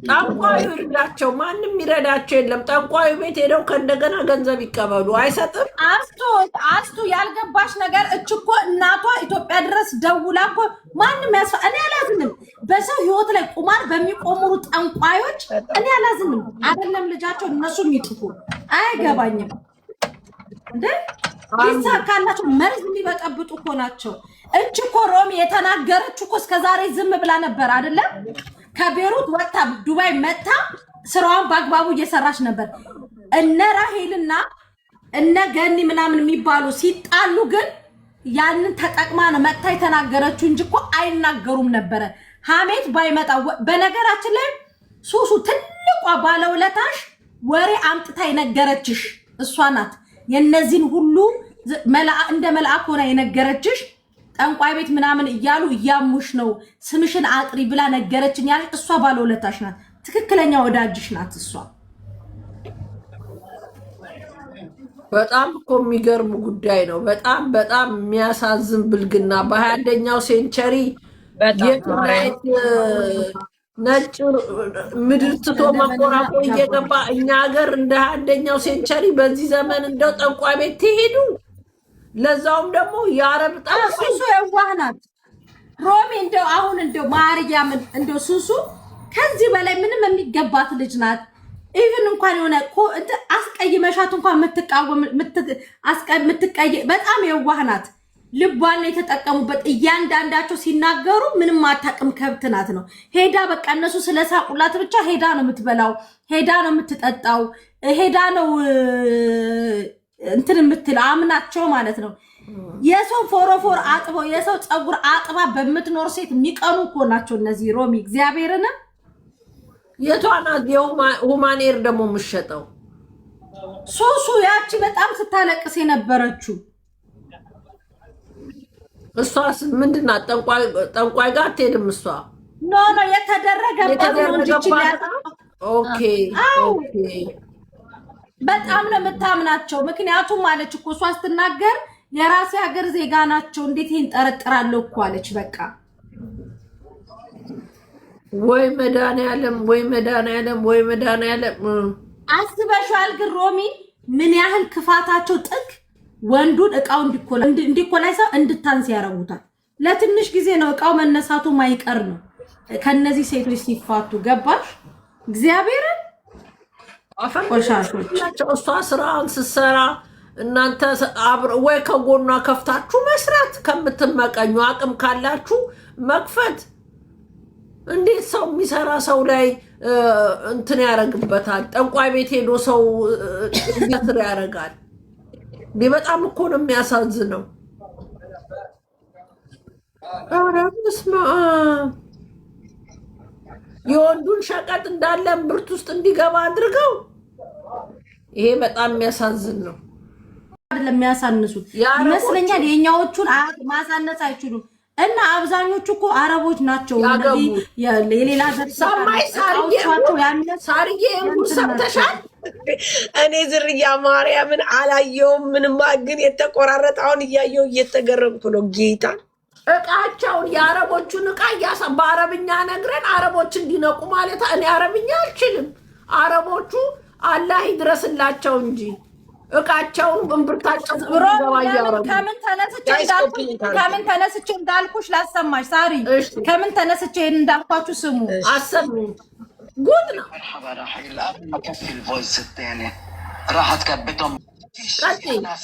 ጠንቋዩ ይርዳቸው። ማንም ይረዳቸው የለም። ጠንቋዩ ቤት ሄደው ከእንደገና ገንዘብ ይቀበሉ። አይሰጥም። አስቱ ያልገባሽ ነገር እችኮ እናቷ ኢትዮጵያ ድረስ ደውላ እኮ ማንም እኔ አላዝንም። በሰው ህይወት ላይ ቁማር በሚቆምሩ ጠንቋዮች እኔ አላዝንም። አይደለም ልጃቸው እነሱም ይጥፉ። አይገባኝም እንዴ ይሳካላቸው። መርዝ የሚበጠብጡ እኮ ናቸው። እችኮ ሮሚ የተናገረች እኮ እስከዛሬ ዝም ብላ ነበር አይደለም? ከቤሩት ወጣ ዱባይ መታ ስራዋን በአግባቡ እየሰራች ነበር። እነ ራሄልና እነ ገኒ ምናምን የሚባሉ ሲጣሉ ግን ያንን ተጠቅማ ነው መታ የተናገረችው እንጂ እኮ አይናገሩም ነበረ። ሀሜት ባይመጣ በነገራችን ላይ ሱሱ ትልቋ ባለውለታሽ ወሬ አምጥታ የነገረችሽ እሷ ናት። የነዚህን ሁሉ እንደ መልአክ ሆና የነገረችሽ ጠንቋይ ቤት ምናምን እያሉ እያሙሽ ነው ስምሽን አጥሪ ብላ ነገረችኝ ያለች እሷ ባለውለታሽ ናት። ትክክለኛ ወዳጅሽ ናት እሷ። በጣም እኮ የሚገርም ጉዳይ ነው። በጣም በጣም የሚያሳዝን ብልግና በ21ኛው ሴንቸሪ የትናየት ነጭ ምድር ትቶ መቆራቆ እየገባ እኛ ሀገር እንደ 21ኛው ሴንቸሪ በዚህ ዘመን እንደው ጠንቋይ ቤት ትሄዱ። ለዛውም ደግሞ የአረብ ሱሱ የዋህ ናት ሮሚ። እንደው አሁን እንደው ማርያም እንደው ሱሱ ከዚህ በላይ ምንም የሚገባት ልጅ ናት። ኢቭን እንኳን የሆነ አስቀይመሻት እንኳን የምትቀይ በጣም የዋህ ናት። ልቧን የተጠቀሙበት እያንዳንዳቸው ሲናገሩ ምንም አታውቅም። ከብት ናት ነው ሄዳ በቃ እነሱ ስለሳቁላት ብቻ ሄዳ ነው የምትበላው፣ ሄዳ ነው የምትጠጣው፣ ሄዳ ነው እንትን የምትለው አምናቸው ማለት ነው። የሰው ፎሮፎር አጥበው የሰው ፀጉር አጥባ በምትኖር ሴት የሚቀኑ እኮ ናቸው እነዚህ ሮሚ። እግዚአብሔርን የቷናት የሁማኔር ደግሞ የምትሸጠው ሱሱ ያቺ በጣም ስታለቅስ የነበረችው እሷስ ምንድናት? ጠንቋይ ጋር አትሄድም እሷ። ኖ የተደረገባት ነው እንጂ ኦኬ ኦኬ። በጣም ነው የምታምናቸው። ምክንያቱም አለች እኮ እሷ ስትናገር የራሴ ሀገር ዜጋ ናቸው እንዴት ይሄን ጠረጥራለሁ እኮ አለች። በቃ ወይ መድኃኒዓለም ወይ መድኃኒዓለም ወይ መድኃኒዓለም። አስበሽዋል ግን ሮሚ ምን ያህል ክፋታቸው ጥግ ወንዱን እቃው እንዲኮላይ ሰው እንድታንስ ያረጉታል። ለትንሽ ጊዜ ነው እቃው መነሳቱ ማይቀር ነው ከነዚህ ሴቶች ሲፋቱ። ገባሽ? እግዚአብሔርን ቆሻሾች ናቸው። እሷ ስራውን ስትሰራ እናንተ ወይ ከጎኗ ከፍታችሁ መስራት ከምትመቀኙ አቅም ካላችሁ መክፈት። እንዴት ሰው የሚሰራ ሰው ላይ እንትን ያደርግበታል? ጠንቋይ ቤት ሄዶ ሰው እንትን ያደርጋል። በጣም እኮ ነው የሚያሳዝነው። ኧረ በስመ አብ! የወንዱን ሸቀጥ እንዳለ ብርት ውስጥ እንዲገባ አድርገው። ይሄ በጣም የሚያሳዝን ነው። አይደለም የሚያሳንሱት ይመስለኛል። የኛዎቹን ማሳነስ አይችሉም። እና አብዛኞቹ እኮ አረቦች ናቸው። የሌላ ሰማይ ሳርዬ ሰምተሻል? እኔ ዝርያ ማርያምን አላየውም። ምንም ግን የተቆራረጠውን እያየው እየተገረምኩ ነው። ጌታ እቃቸውን የአረቦቹን እቃ በአረብኛ ነግረን አረቦች እንዲነቁ ማለት። እኔ አረብኛ አልችልም። አረቦቹ አላህ ይድረስላቸው እንጂ እቃቸውን እምብርታቸው ከምን ተነስቼ እንዳልኩሽ ላሰማሽ ሳሪ። ከምን ተነስቼ እንዳልኳችሁ ስሙ አሰሙ። ጉድ ነው። راح تكبتهم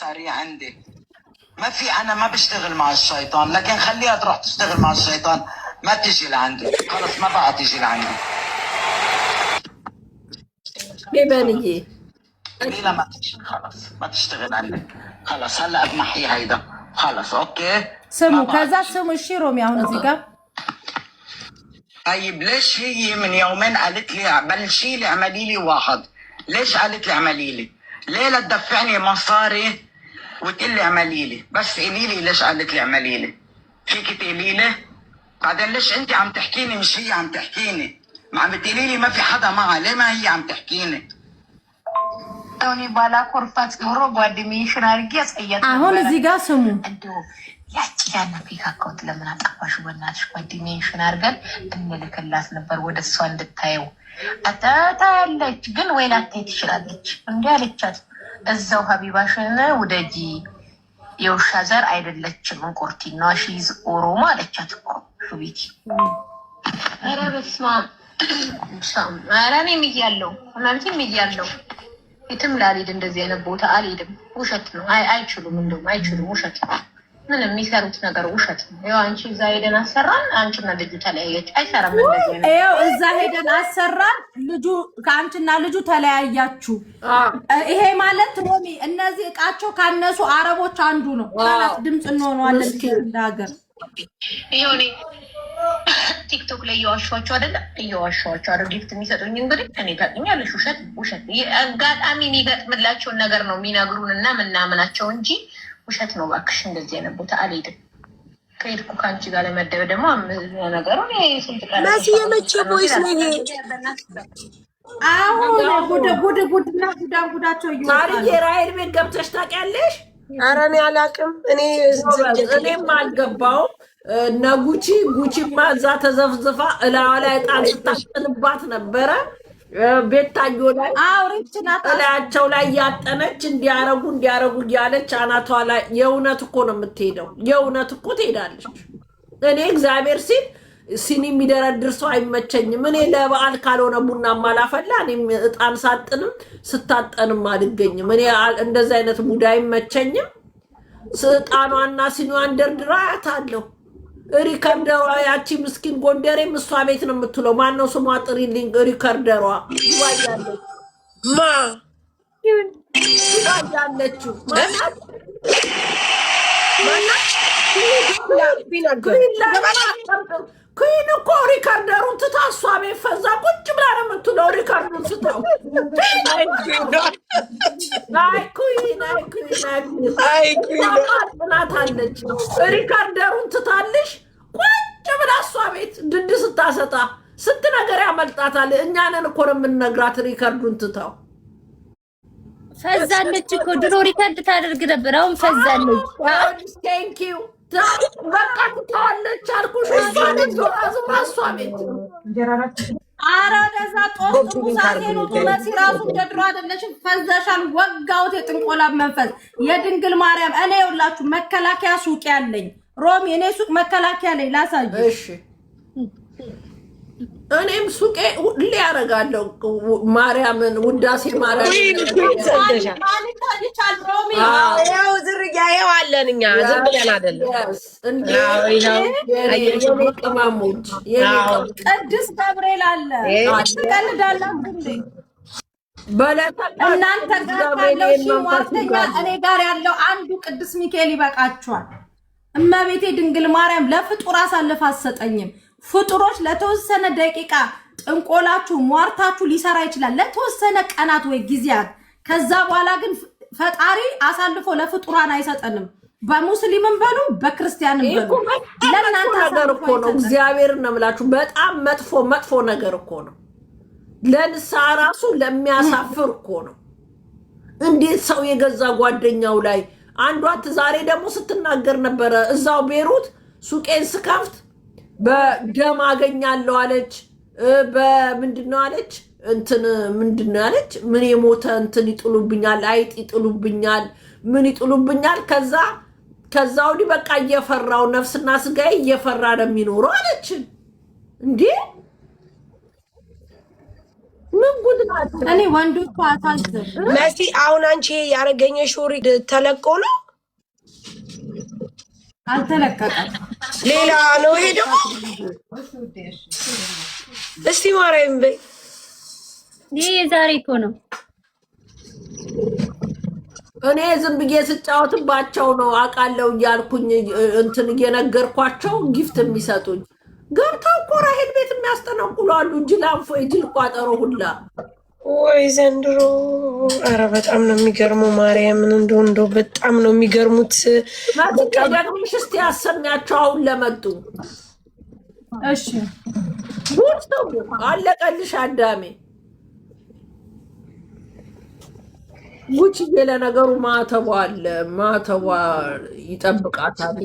سريع عندي ما في. انا ما بشتغل مع الشيطان، لكن خليها تروح تشتغل مع الشيطان، ما تجي لعندي خلص. ما بقى تجي لعندي ببنيه قليلة ما تجي خلص، ما تشتغل عندك خلص. هلا بنحي هيدا خلص. اوكي سمو كذا سمو الشيروم يا هون زيكا. طيب ليش هي من يومين قالت لي بلشي لي اعملي لي واحد؟ ليش قالت لي اعملي لي؟ ليه لا تدفعني مصاري وتقول لي اعملي لي؟ بس قولي لي ليش قالت لي اعملي لي؟ فيك تقولي لي؟ بعدين ليش انت عم تحكيني مش هي عم تحكيني؟ ما عم بتقولي لي ما في حدا معها، ليه ما هي عم تحكيني؟ توني بالا كورفات كورو بودي ميشن ارجع سيد هون زيغا سمو ያቺ ያን ፌክ አካውንት ለምን አጠፋሽ? በእናትሽ ሜንሽን አድርገን እንልክላት ነበር ወደ እሷ እንድታየው። አታታለች ግን ወይ ላታይ ትችላለች። እንዲህ አለቻት፣ እዛው ሀቢባሽን ውደጂ፣ የውሻ ዘር አይደለችም እንቁርቲ ነው ሺዝ ኦሮሞ አለቻት እኮ ሹቢቲ። ኧረ በስመ አብ ኧረ እኔም እያለሁ እናንተም እያለሁ የትም ላልሄድ እንደዚህ አይነት ቦታ አልሄድም። ውሸት ነው። አይችሉም፣ እንደውም አይችሉም። ውሸት ነው። ምን የሚሰሩት ነገር ውሸት ነው። ያው አንቺ እዛ ሄደን አሰራን፣ አንቺና ልጁ ተለያያችሁ። አይሰራም እንደዚህ አይነት። ያው እዛ ሄደን አሰራን፣ ልጁ ከአንቺና ልጁ ተለያያችሁ። ይሄ ማለት ሮሚ እነዚህ እቃቸው ካነሱ አረቦች አንዱ ነው። ካላት ድምጽ እንሆነዋለን እንደ ሀገር። ይሄኔ ቲክቶክ ላይ እየዋሸኋቸው አይደለም፣ እየዋሸኋቸው አይደል? ጊፍት የሚሰጡኝ እንግዲህ እኔ ታውቂኛለሽ፣ ውሸት ውሸት። አጋጣሚ የሚገጥምላቸውን ነገር ነው የሚነግሩን እና ምናምናቸው እንጂ ውሸት ነው። እባክሽ እንደዚህ አይነት ቦታ አልሄድም። ከሄድኩ ከአንቺ ጋር ለመደበ ደግሞ ነገሩን ስንት ቀን መሲ የመቼ ቦይስ ነው ይሄ? አሁን ጉድና ጉዳቸው ማርዬ ራይድ ቤት ገብተሽ ታውቂያለሽ? ኧረ እኔ አላውቅም። እኔም አልገባውም። ጉቺማ እዛ ተዘፍዝፋ እላዋ ላይ ዕጣን ስታጥንባት ነበረ። ቤታዮ ላይ እላያቸው ላይ እያጠነች እንዲያረጉ እያለች አናቷ ላይ። የእውነት እኮ ነው የምትሄደው። የእውነት እኮ ትሄዳለች። እኔ እግዚአብሔር ሲኒ የሚደረድር ሰው አይመቸኝም። እኔ ለበዓል ካልሆነ ቡና ማላፈላ እኔም ዕጣን ሳጥንም ስታጠንም አልገኝም። እኔ እንደዚ አይነት ሙድ አይመቸኝም። ዕጣኗና ሲኒዋን ደርድራ አያታለሁ። ሪከርደሯ ያቺ ምስኪን ጎንደሬም እሷ ቤት ነው የምትውለው። ማነው ስሟ? ጥሪልኝ። ሪከርደሯ ይዋያለች። ይዋያለችው ማናት? ኩን እኮ ሪከርደሩን ትታ እሷ ቤት ፈዛ ቁጭ ብላ ነው የምትውለው። ሪከርዱን ትታው ናታለች። ሪከርደሩን ትታልሽ ቁጭ ብላ እሷ ቤት ድድ ስታሰጣ ስንት ነገር ያመልጣታል። እኛንን እኮ ነው የምንነግራት። ሪከርዱን ትታው ፈዛለች እኮ ድሮ ሪከርድ ታደርግ ነበር። አሁን ፈዛለች። ቴንኪው በቃ ትታዋለች አልኩሽ። እሷ ቤት ኧረ ደዛ ጦስ ሙሳቴኑ መሲ ራሱ እንደድሮ አይደለሽም። ፈዘሻል። ወጋውት የጥንቆላ መንፈስ የድንግል ማርያም። እኔ ይኸውላችሁ መከላከያ ሱቅ ያለኝ ሮሚ፣ እኔ ሱቅ መከላከያ ላይ ላሳየሽ። እሺ እኔም ሱቄ ሁሌ ያደርጋለሁ። ማርያምን ውዳሴ ማርያም ያው ዝርያ ያው አለን እኛ ዝም ብለን አይደለም። ቅመሞች ቅዱስ ገብርኤል አለ። ትቀልዳላችሁ እናንተ ጋር ያለው ሺሟርተኛ እኔ ጋር ያለው አንዱ ቅዱስ ሚካኤል ይበቃችኋል። እመቤቴ ድንግል ማርያም ለፍጡር አሳልፍ አትሰጠኝም። ፍጡሮች ለተወሰነ ደቂቃ ጥንቆላችሁ ሟርታችሁ ሊሰራ ይችላል፣ ለተወሰነ ቀናት ወይ ጊዜያት። ከዛ በኋላ ግን ፈጣሪ አሳልፎ ለፍጡራን አይሰጠንም። በሙስሊምም በሉ በክርስቲያንም በሉ ለእናንተ ነገር እኮ ነው። እግዚአብሔርን ነው የምላችሁ። በጣም መጥፎ ነገር እኮ ነው። ለንስሐ ራሱ ለሚያሳፍር እኮ ነው። እንዴት ሰው የገዛ ጓደኛው ላይ አንዷት ዛሬ ደግሞ ስትናገር ነበረ። እዛው ቤሩት ሱቄን ስከፍት በደም አገኛለሁ አለች። በምንድነው አለች እንትን ምንድነው አለች? ምን የሞተ እንትን ይጥሉብኛል፣ አይጥ ይጥሉብኛል፣ ምን ይጥሉብኛል። ከዛ ወዲህ በቃ እየፈራው ነፍስና ስጋዬ እየፈራ ነው የሚኖረው አለች። እንዴ ምን ጉድ ናት? እኔ ወንዶቹ አታዝብ መሲ። አሁን አንቺ ያረገኘሽ ሹሪ ተለቆ ነው አልተለቀቀም። ሌላ ነው ሄደው። እስቲ ማርያም በይ። ይሄ የዛሬ እኮ ነው። እኔ ዝም ብዬ ስጫወትባቸው ነው አውቃለሁ እያልኩኝ እንትን እየነገርኳቸው ጊፍት የሚሰጡኝ ገብተው እኮ ራሄል ቤት የሚያስጠነቁሉ አሉ። ጅላንፎ የጅል ቋጠሮ ሁላ ወይ ዘንድሮ። ኧረ በጣም ነው የሚገርመው። ማርያምን እንደው በጣም ነው የሚገርሙት። ደግሞሽ እስቲ ያሰሚያቸው አሁን ለመጡ። እሺ ጉድ ነው። አለቀልሽ አዳሜ። ጉቺዬ ለነገሩ ማተቧ አለ፣ ማተቧ ይጠብቃታል።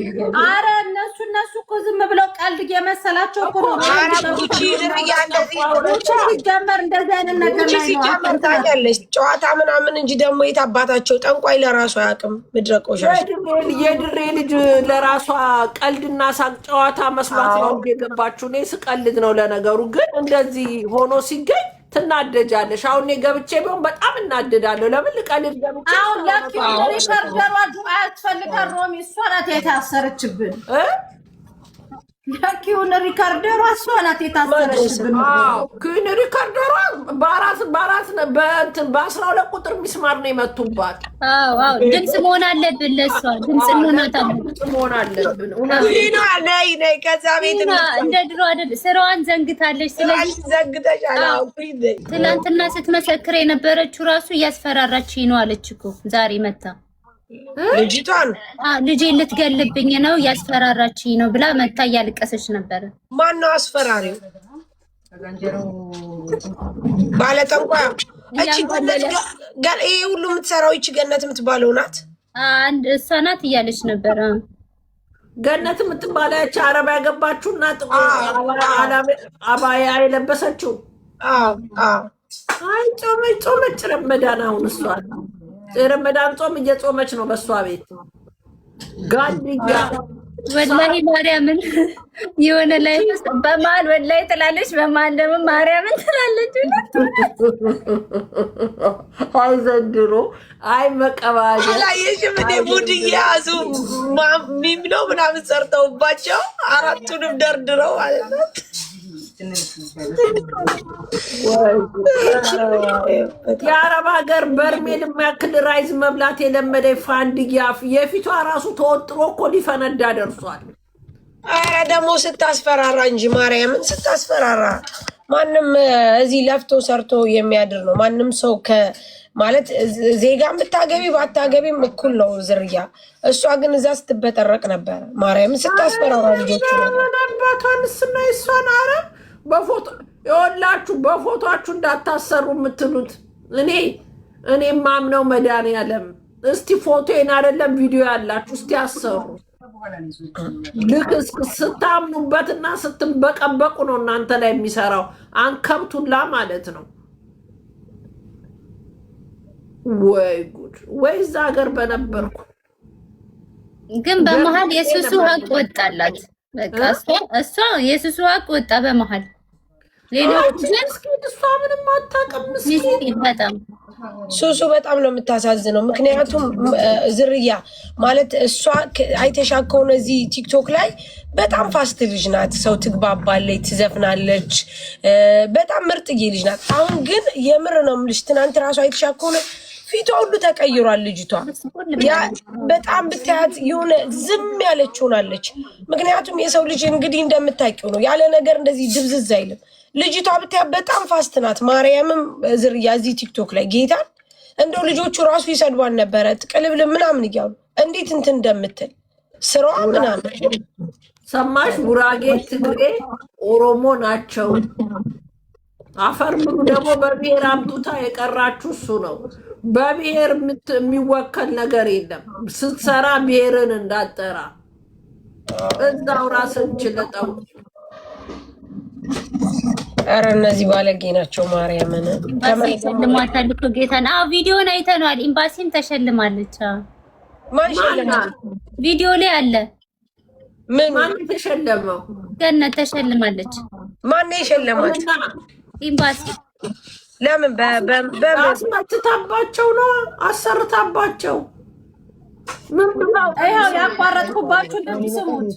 አረ እነሱ እኮ ዝም ብለው ቀልድ የመሰላቸው እኮ ነው። ጉቺ ሲጀመር እንደዚህ አይነት ነገር ላይ ሲጀመር ታውቂያለሽ፣ ጨዋታ ምናምን እንጂ ደግሞ የታባታቸው ጠንቋይ ለራሱ አያውቅም። ምድረቆሻሽ የድሬ ልጅ ለራሷ ቀልድና ሳቅ ጨዋታ መስሏት ነው የገባችሁ። እኔ ስቀልድ ነው ለነገሩ፣ ግን እንደዚህ ሆኖ ሲገኝ ትናደጃለሽ። አሁን እኔ ገብቼ ቢሆን በጣም እናደዳለሁ። ለምን ልቀልድ ገብቼ አሁን ለኪሪከርደሯ ዱዓ ያስፈልጋል። ሮሚ እሷ ናት የታሰረችብን። ለኪውን ሪከርደሯ እሷ ናት የታሰረችብን። ኪውን ሪከርደሯ በ12 ቁጥር ሚስማር ነው የመቱባት። ድምፅ መሆን አለብን፣ ለእሷ ድምፅ መሆን አለብን። ነይ ከዛ ቤት እንደ ድሮ አይደል፣ ስራዋን ዘንግታለች። ስለዚህ ዘግተሻል። ትናንትና ስትመሰክር የነበረችው ራሱ እያስፈራራች ነው አለች እኮ ዛሬ መታ ልጅቷን ልጄን ልትገልብኝ ነው እያስፈራራችኝ ነው ብላ መታ እያለቀሰች ነበረ። ማነው አስፈራሪው? ባለጠንቋይ። እቺ ይሄ ሁሉ የምትሰራው ይቺ ገነት የምትባለው ናት። እሷ ናት እያለች ነበረ። ገነት የምትባለች አረባ ያገባችሁና አባያ የለበሰችው። አይ ጾመች ረመዳን። አሁን እሷ ረመዳን ጾም እየጾመች ነው በእሷ ቤት። ጋንዲያ ወላሂ ማርያምን የሆነ ላይ በመሀል ወላሂ ትላለች፣ በመሀል ደግሞ ማርያምን ትላለች። አይ ዘንድሮ አይ መቀባጀ አላየሽም እንዴ? ሙድ እየያዙ ሚም ነው ምናምን ሰርተውባቸው አራቱንም ደርድረው ማለት ነው። የአረብ ሀገር በርሜል የሚያክል ራይዝ መብላት የለመደ ፋንድያ የፊቷ ራሱ ተወጥሮ እኮ ሊፈነዳ ደርሷል። አረ ደግሞ ስታስፈራራ እንጂ ማርያምን ስታስፈራራ። ማንም እዚህ ለፍቶ ሰርቶ የሚያድር ነው። ማንም ሰው ማለት ዜጋን ብታገቢ ባታገቢም እኩል ነው ዝርያ። እሷ ግን እዛ ስትበጠረቅ ነበረ። ማርያምን ስታስፈራራ ልጆቹ ነባቷንስና ይሷን አረብ በፎቶ የወላችሁ በፎቶአችሁ እንዳታሰሩ የምትሉት እኔ ማምነው መድኃኒዓለም። እስቲ ፎቶዬን አይደለም ቪዲዮ ያላችሁ እስቲ አሰሩ። ልክ ስታምኑበትና ስትበቀበቁ ነው እናንተ ላይ የሚሰራው። አንከብቱላ ማለት ነው። ወይ ጉድ! ወይ እዛ ሀገር በነበርኩ። ግን በመሀል የሱሱ ሀቅ ወጣላት። በቃ እሷ የሱሱ ሀቅ ወጣ በመሀል። ሌሎች ግን እሷ ምንም አታውቅም። ምስኪን በጣም ሱሱ በጣም ነው የምታሳዝነው። ምክንያቱም ዝርያ ማለት እሷ አይተሻ ከሆነ እዚህ ቲክቶክ ላይ በጣም ፋስት ልጅ ናት። ሰው ትግባባለች፣ ትዘፍናለች። በጣም ምርጥዬ ልጅ ናት። አሁን ግን የምር ነው የምልሽ፣ ትናንት ራሱ አይተሻ ከሆነ ፊቷ ሁሉ ተቀይሯል። ልጅቷ በጣም ብታያት የሆነ ዝም ያለች ሆናለች። ምክንያቱም የሰው ልጅ እንግዲህ እንደምታውቂው ነው ያለ ነገር እንደዚህ ድብዝዝ አይልም። ልጅቷ ብታያት በጣም ፋስት ናት። ማርያምም ዝርያ እዚህ ቲክቶክ ላይ ጌታን እንደው ልጆቹ ራሱ ይሰድቧን ነበረ ቅልብልብ ምናምን እያሉ እንዴት እንትን እንደምትል ስራዋ ምናምን ሰማሽ። ጉራጌ፣ ትግሬ፣ ኦሮሞ ናቸው። አፈር ብሉ ደግሞ በብሔር አምጡታ የቀራችሁ እሱ ነው። በብሔር የሚወከል ነገር የለም። ስትሰራ ብሔርን እንዳጠራ እዛው ራስን ችለጠው። ኧረ እነዚህ ባለጌ ናቸው። ማርያምን ተሸልሟታል እኮ ጌታን። ቪዲዮን አይተነዋል። ኤምባሲም ተሸልማለች። ማን ሸለማት? ቪዲዮ ላይ አለ። ማን ተሸለመው? ገነት ተሸልማለች። ማን የሸለማት? ኤምባሲ። ለምን? አስመትታባቸው ነው አሰርታባቸው። ምን ብለው ይኸው ያቋረጥኩባችሁ እንደዚህ ስሙት።